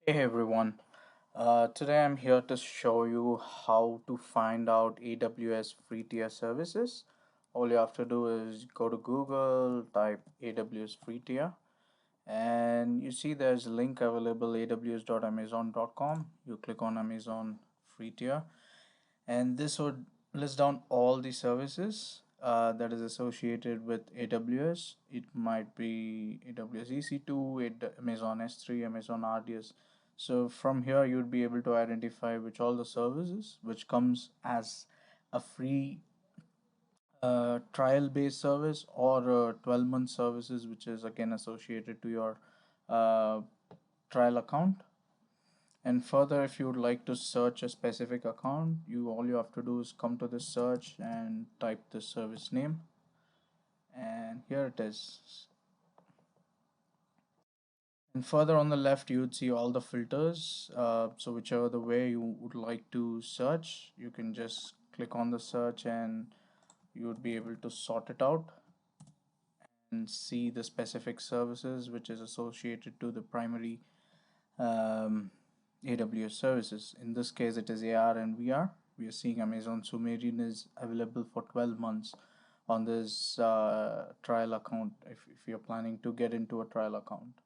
Hey everyone, today I'm here to show you how to find out AWS Free Tier Services. All you have to do is go to Google, type AWS Free Tier, and you see there's a link available aws.amazon.com. You click on Amazon Free Tier, and this would list down all the services that is associated with AWS. It might be AWS EC2, Amazon S3, Amazon RDS. So from here you'd be able to identify which all the services which comes as a free trial based service or 12-month services which is again associated to your uh, trial account. And further, if you would like to search a specific account, you all you have to do is come to this search and type the service name, and here it is. And further on the left, you would see all the filters. So whichever the way you would like to search, you can just click on the search, and you would be able to sort it out and see the specific services which is associated to the primary um, AWS services. In this case, it is AR and VR. We are seeing Amazon Sumerian is available for 12 months on this trial account if you're planning to get into a trial account.